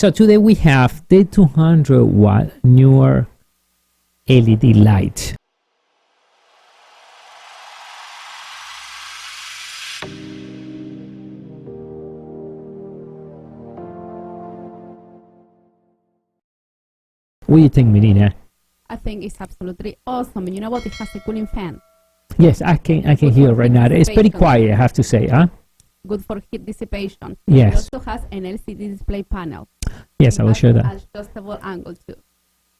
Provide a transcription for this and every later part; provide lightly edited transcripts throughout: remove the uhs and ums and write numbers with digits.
So today we have the 200-watt Neewer LED light. What do you think, Melina? I think it's absolutely awesome. And you know what? It has a cooling fan. Yes, I can hear right now. It's pretty quiet, I have to say, huh? Good for heat dissipation. Yes. It also has an LCD display panel. Yes, I will show that. Adjustable angle too.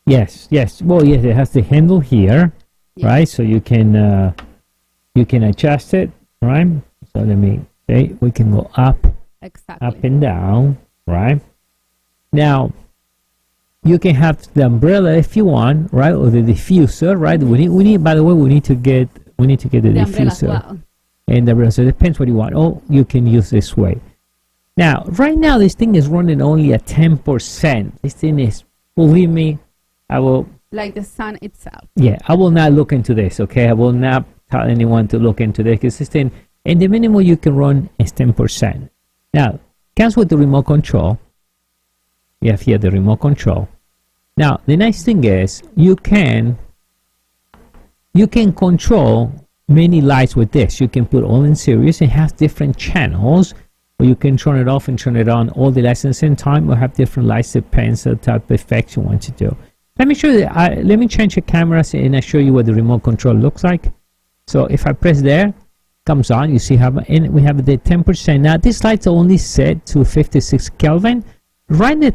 Yes, yes. Well, yes, it has the handle here, yes. Right? So you can adjust it, right? So let me say we can go up, exactly, up and down, right? Now you can have the umbrella if you want, right, or the diffuser, right? We need. By the way, we need to get the diffuser well. And the umbrella. So it depends what you want. Oh, you can use this way. Now, right now, this thing is running only at 10%. This thing is, believe me, I will. Like the sun itself. Yeah, I will not look into this. Okay, I will not tell anyone to look into this because this thing, and the minimum you can run is 10%. Now, comes with the remote control. You have here the remote control. Now, the nice thing is you can control many lights with this. You can put all in series and have different channels, or you can turn it off and turn it on, all the lights at the same time, or have different lights. Depends on the type of effects you want to do. Let me show you. Let me change the cameras and I show you what the remote control looks like. So if I press there, comes on. You see how, and we have the 10%. Now these lights are only set to 56 Kelvin. Right at the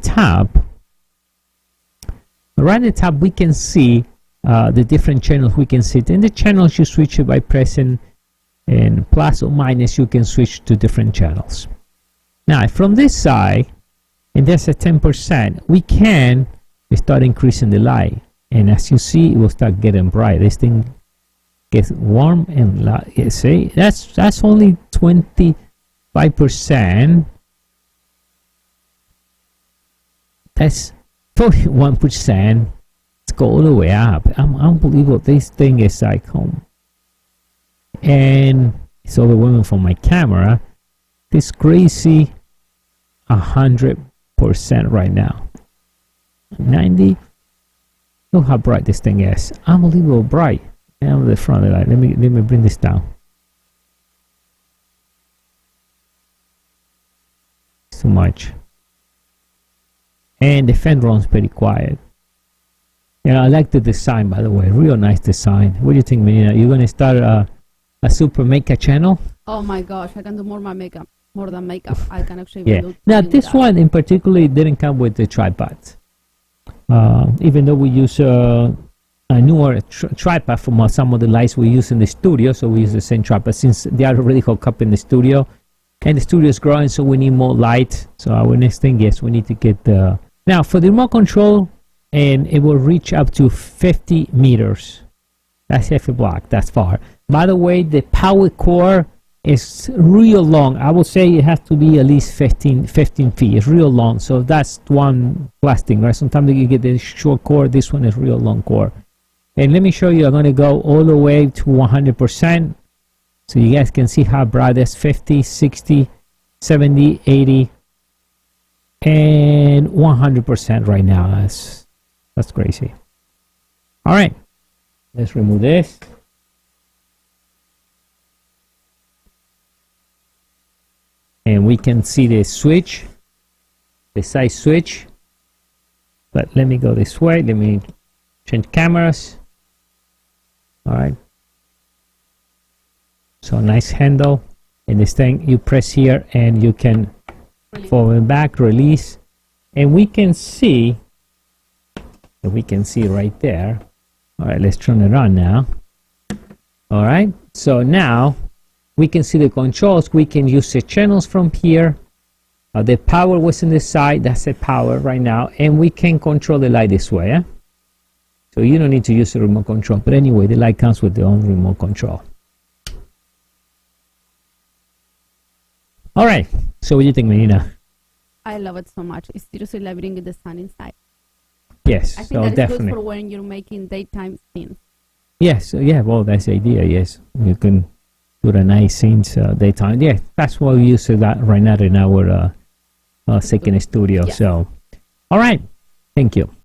top, we can see the different channels we can see. In the channels, you switch it by pressing and plus or minus. You can switch to different channels. Now, from this side, and there's a 10%, we can start increasing the light. And as you see, it will start getting bright. This thing gets warm and light. You see, that's only 25%. That's 41%. Let's go all the way up. Unbelievable. This thing is like home. And it's overwhelming for my camera. This crazy 100% right now. 90. Look how bright this thing is. Unbelievable bright. And the front of the light. Let me bring this down. It's too much. And the fan runs pretty quiet. Yeah, I like the design, by the way. Real nice design. What do you think, Melina? You're going to start a super makeup channel? Oh my gosh, I can do more than makeup. I can actually do. Now, this one in particular didn't come with the tripod. Even though we use a newer tripod from some of the lights we use in the studio, so we use the same tripod since they are already hooked up in the studio. And the studio is growing, so we need more light. So our next thing, yes, we need to get the... Now, for the remote control, and it will reach up to 50 meters. That's half a block. That's far. By the way, the power cord is real long. I would say it has to be at least 15 feet. It's real long. So that's one plastic, right? Sometimes you get the short cord. This one is real long cord. And let me show you. I'm going to go all the way to 100%. So you guys can see how bright it's 50, 60, 70, 80, and 100% right now. That's crazy. All right, let's remove this. And we can see the switch, the side switch. But let me go this way. Let me change cameras. All right. So nice handle. And this thing, you press here and you can forward and back, release. And we can see right there. All right, let's turn it on now. All right, so now we can see the controls. We can use the channels from here. The power was in the side. That's the power right now. And we can control the light this way. So you don't need to use the remote control. But anyway, the light comes with their own remote control. All right, so what do you think, Melina? I love it so much. It's seriously like bringing the sun inside. Yes, I think so that is definitely. good for when you're making daytime scenes. Yes, yeah, well, that's the idea, yes. You can do the nice scenes daytime. Yeah, that's what we use that right now in our second studio. Yes. So All right. Thank you.